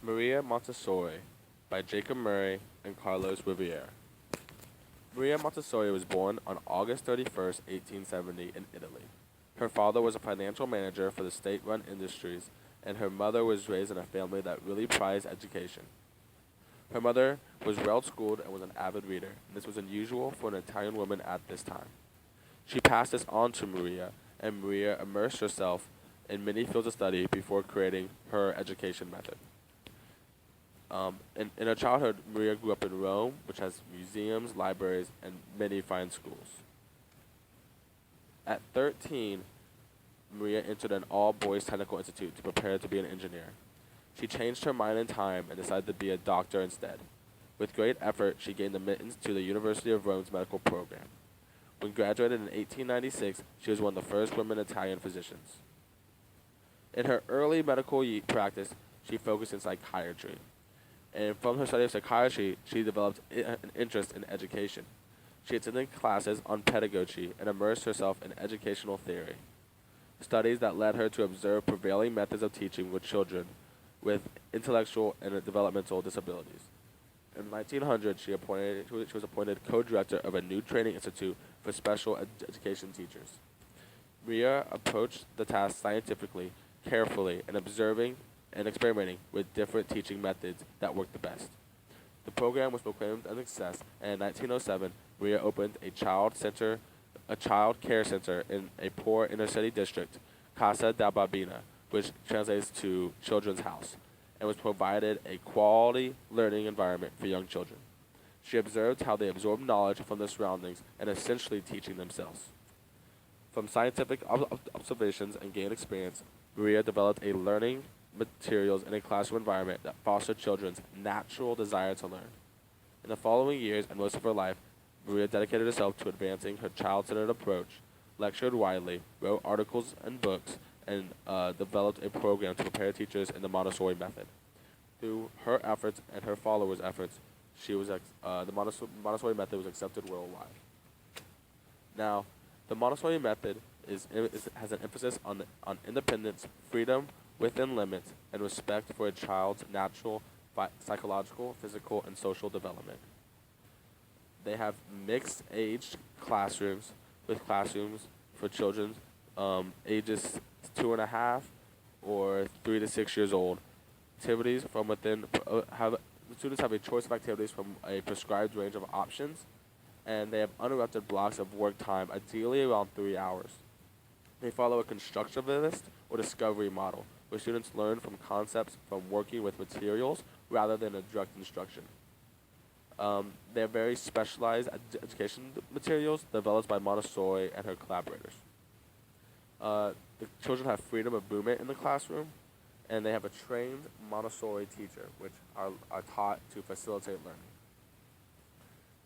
Maria Montessori by Jacob Murray and Carlos Riviere. Maria Montessori was born on August 31st, 1870 in Italy. Her father was a financial manager for the state-run industries, and her mother was raised in a family that really prized education. Her mother was well-schooled and was an avid reader, and this was unusual for an Italian woman at this time. She passed this on to Maria, and Maria immersed herself in many fields of study before creating her education method. In her childhood, Maria grew up in Rome, which has museums, libraries, and many fine schools. At 13, Maria entered an all-boys technical institute to prepare to be an engineer. She changed her mind in time and decided to be a doctor instead. With great effort, she gained admittance to the University of Rome's medical program. When graduated in 1896, she was one of the first women Italian physicians. In her early medical practice, she focused in psychiatry. And from her study of psychiatry, she developed an interest in education. She attended classes on pedagogy and immersed herself in educational theory, studies that led her to observe prevailing methods of teaching with children with intellectual and developmental disabilities. In 1900, she was appointed co-director of a new training institute for special education teachers. Maria approached the task scientifically, carefully, and observing and experimenting with different teaching methods that worked the best. The program was proclaimed a success, and in 1907, Maria opened a child care center in a poor inner-city district, Casa da Bambina, which translates to Children's House, and was provided a quality learning environment for young children. She observed how they absorbed knowledge from their surroundings and essentially teaching themselves. From scientific observations and gained experience, Maria developed a learning materials in a classroom environment that fostered children's natural desire to learn. In the following years and most of her life, Maria dedicated herself to advancing her child-centered approach, lectured widely, wrote articles and books, and developed a program to prepare teachers in the Montessori method. Through her efforts and her followers' efforts, the Montessori method was accepted worldwide. Now, the Montessori method has an emphasis on independence, freedom within limits, and respect for a child's natural psychological, physical, and social development. They have mixed-aged classrooms with classrooms for children ages 2.5 or 3 to 6 years old. Activities from within students have a choice of activities from a prescribed range of options, and they have uninterrupted blocks of work time, ideally around 3 hours. They follow a constructivist or discovery model, where students learn from concepts from working with materials rather than a direct instruction. They are very specialized education materials developed by Montessori and her collaborators. The children have freedom of movement in the classroom, and they have a trained Montessori teacher, which are taught to facilitate learning.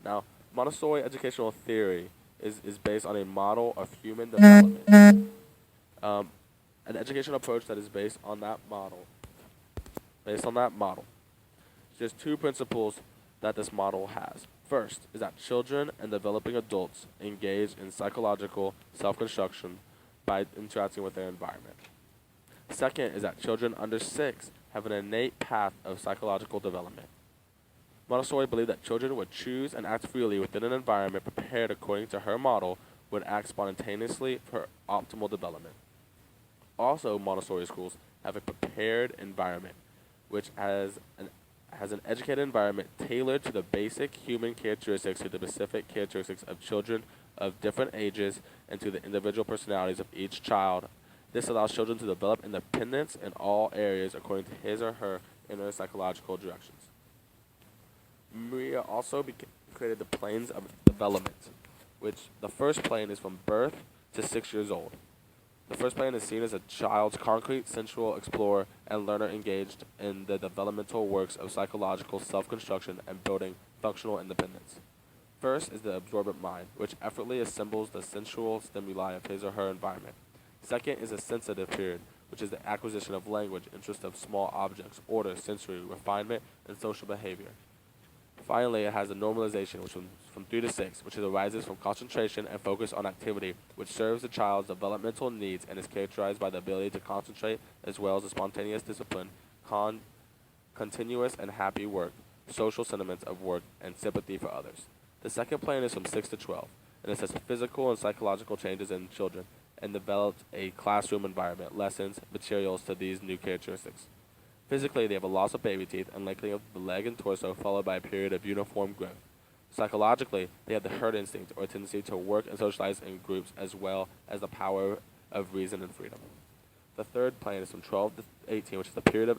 Now, Montessori educational theory is based on a model of human development. An educational approach that is based on that model. There's two principles that this model has. First is that children and developing adults engage in psychological self-construction by interacting with their environment. Second is that children under 6 have an innate path of psychological development. Montessori believed that children would choose and act freely within an environment prepared according to her model would act spontaneously for optimal development. Also, Montessori schools have a prepared environment, which has an educated environment tailored to the basic human characteristics to the specific characteristics of children of different ages and to the individual personalities of each child. This allows children to develop independence in all areas according to his or her inner psychological directions. Maria also created the planes of development, which the first plane is from birth to 6 years old. The first plane is seen as a child's concrete, sensual explorer and learner engaged in the developmental works of psychological self-construction and building functional independence. First is the absorbent mind, which effortlessly assembles the sensual stimuli of his or her environment. Second is a sensitive period, which is the acquisition of language, interest of small objects, order, sensory, refinement, and social behavior. Finally, it has a normalization, which is from 3 to 6, which arises from concentration and focus on activity, which serves the child's developmental needs and is characterized by the ability to concentrate as well as a spontaneous discipline, continuous and happy work, social sentiments of work, and sympathy for others. The second plan is from 6 to 12, and it says physical and psychological changes in children and developed a classroom environment, lessons, materials to these new characteristics. Physically, they have a loss of baby teeth and lengthening of the leg and torso, followed by a period of uniform growth. Psychologically, they have the herd instinct, or tendency to work and socialize in groups, as well as the power of reason and freedom. The third plan is from 12 to 18, which is the period of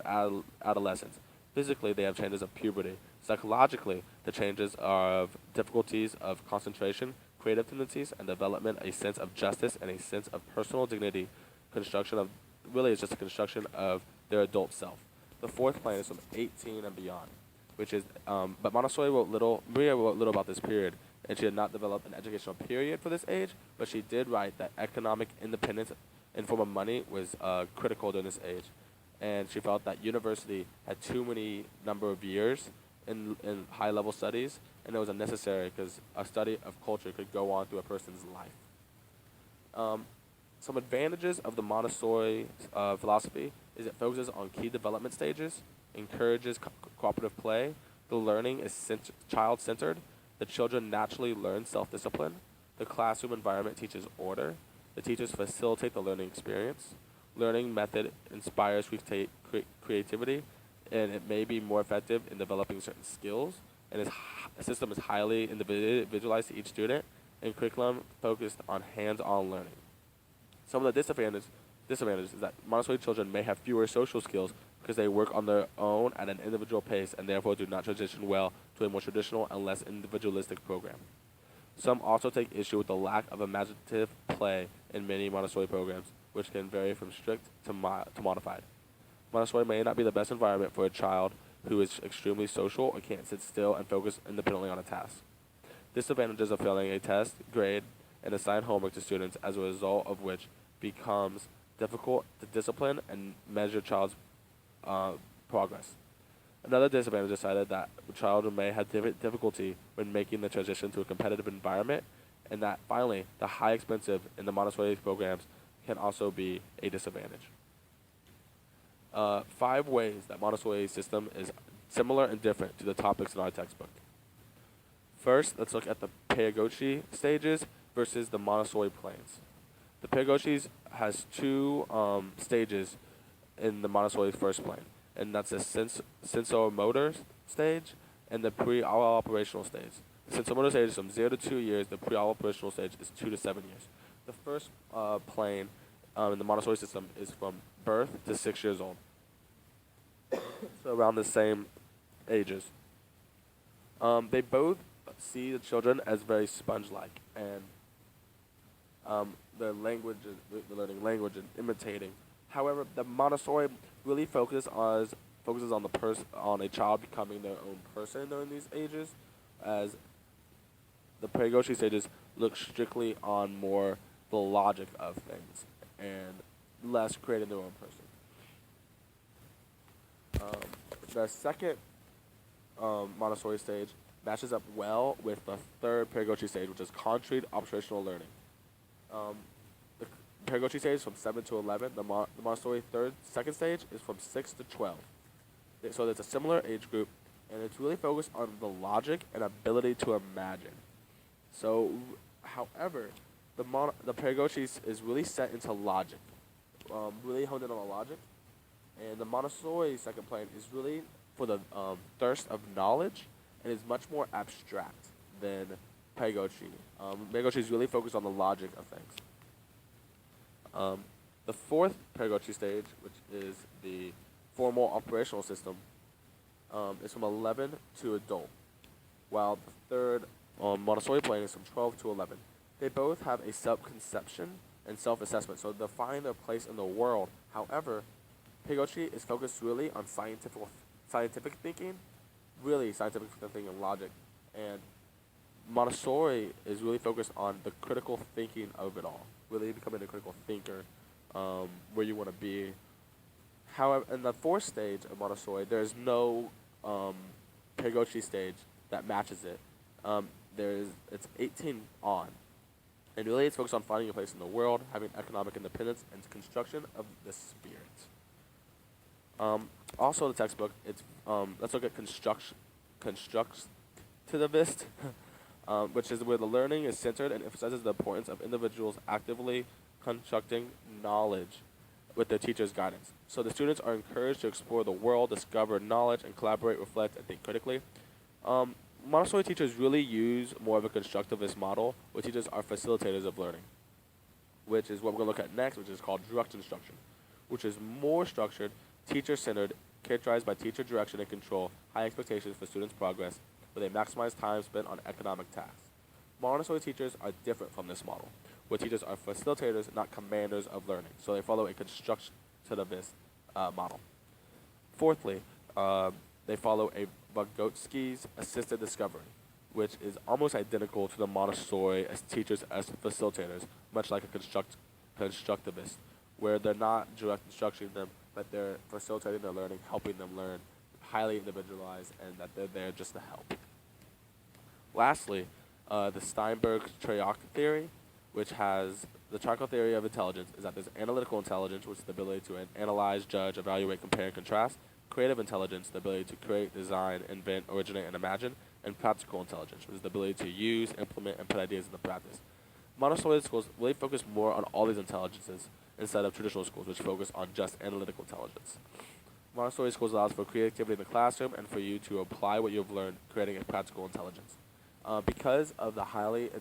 adolescence. Physically, they have changes of puberty. Psychologically, the changes of difficulties of concentration, creative tendencies, and development, a sense of justice, and a sense of personal dignity. Construction of, really, it's just a construction of their adult self. The fourth plan is from 18 and beyond, which is, but Maria wrote little about this period, and she did not develop an educational period for this age, but she did write that economic independence in form of money was critical during this age. And she felt that university had too many number of years in high-level studies, and it was unnecessary because a study of culture could go on through a person's life. Some advantages of the Montessori philosophy is it focuses on key development stages, encourages cooperative play, the learning is child-centered, the children naturally learn self-discipline, the classroom environment teaches order, the teachers facilitate the learning experience, learning method inspires creativity, and it may be more effective in developing certain skills, and its system is highly individualized to each student, and curriculum focused on hands-on learning. Some of the disadvantages is that Montessori children may have fewer social skills because they work on their own at an individual pace and therefore do not transition well to a more traditional and less individualistic program. Some also take issue with the lack of imaginative play in many Montessori programs, which can vary from strict to modified. Montessori may not be the best environment for a child who is extremely social or can't sit still and focus independently on a task. Disadvantages of failing a test, grade, and assign homework to students, as a result of which becomes difficult to discipline and measure child's progress. Another disadvantage is cited that a child may have difficulty when making the transition to a competitive environment, and that finally, the high expensive in the Montessori programs can also be a disadvantage. 5 ways that Montessori system is similar and different to the topics in our textbook. First, let's look at the pedagogy stages versus the Montessori planes. The pedagogy has 2 stages in the Montessori first plane, and that's the sensomotor stage and the pre-operational stage. The sensomotor stage is from 0 to 2 years. The pre-operational stage is 2 to 7 years. The first plane in the Montessori system is from birth to 6 years old, so around the same ages. They both see the children as very sponge-like, and they're learning language and imitating. However, the Montessori really focuses on a child becoming their own person during these ages, as the pedagogy stages look strictly on more the logic of things and less creating their own person. The second Montessori stage matches up well with the third pedagogy stage, which is concrete observational learning. The pedagogy stage is from 7 to 11. The Montessori second stage is from 6 to 12. So it's a similar age group, and it's really focused on the logic and ability to imagine. So, however, the pedagogy is really set into logic, really honed in on logic, and the Montessori second plane is really for the thirst of knowledge, and is much more abstract than pedagogy. Pedagogy is really focused on the logic of things. The fourth pedagogy stage, which is the formal operational system, is from 11 to adult, while the third Montessori plane is from 12 to 11. They both have a self-conception and self-assessment, so they find their place in the world. However, pedagogy is focused really on scientific thinking, really scientific thinking and logic, and Montessori is really focused on the critical thinking of it all, really becoming a critical thinker, where you want to be. However, in the fourth stage of Montessori, there's no pedagogy stage that matches it. It's 18 on, and really it's focused on finding your place in the world, having economic independence, and construction of the spirit. Also, the textbook, let's look at constructivist, which is where the learning is centered and emphasizes the importance of individuals actively constructing knowledge with their teacher's guidance. So the students are encouraged to explore the world, discover knowledge, and collaborate, reflect, and think critically. Um, Montessori teachers really use more of a constructivist model, where teachers are facilitators of learning, which is what we're going to look at next, which is called direct instruction, which is more structured, teacher-centered, characterized by teacher direction and control, high expectations for students' progress, where they maximize time spent on economic tasks. Montessori teachers are different from this model, where teachers are facilitators, not commanders of learning. So they follow a constructivist model. Fourthly, they follow a Vygotsky's assisted discovery, which is almost identical to the Montessori as teachers as facilitators, much like a constructivist, where they're not direct instructing them, but they're facilitating their learning, helping them learn, highly individualized, and that they're there just to help. Lastly, the Steinberg triarch theory, which has the triarchal theory of intelligence, is that there's analytical intelligence, which is the ability to analyze, judge, evaluate, compare, and contrast. Creative intelligence, the ability to create, design, invent, originate, and imagine. And practical intelligence, which is the ability to use, implement, and put ideas into practice. Montessori schools really focus more on all these intelligences instead of traditional schools, which focus on just analytical intelligence. Montessori schools allows for creativity in the classroom and for you to apply what you've learned, creating a practical intelligence. Because of the highly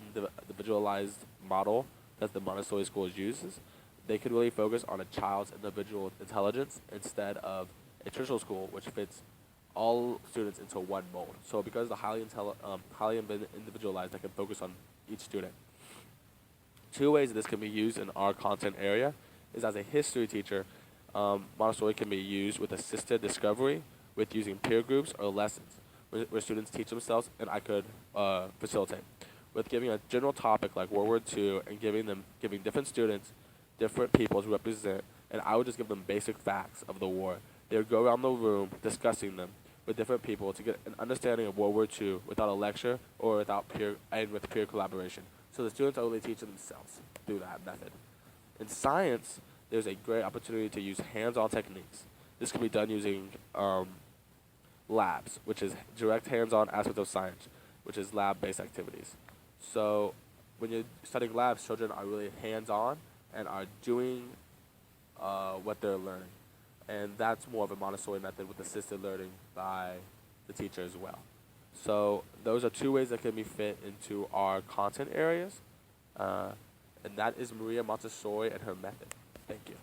individualized model that the Montessori schools uses, they can really focus on a child's individual intelligence instead of a traditional school, which fits all students into one mold. So because the highly individualized, they can focus on each student. Two ways this can be used in our content area is as a history teacher. Montessori can be used with assisted discovery, with using peer groups or lessons, where students teach themselves, and I could facilitate. With giving a general topic like World War II and giving different students different people to represent, and I would just give them basic facts of the war. They would go around the room discussing them with different people to get an understanding of World War II without a lecture or with peer collaboration. So the students are only teaching themselves through that method. In science, there's a great opportunity to use hands-on techniques. This can be done using labs, which is direct hands-on aspect of science, which is lab-based activities. So when you're studying labs, children are really hands-on and are doing what they're learning. And that's more of a Montessori method with assisted learning by the teacher as well. So those are two ways that can be fit into our content areas. And that is Maria Montessori and her method. Thank you.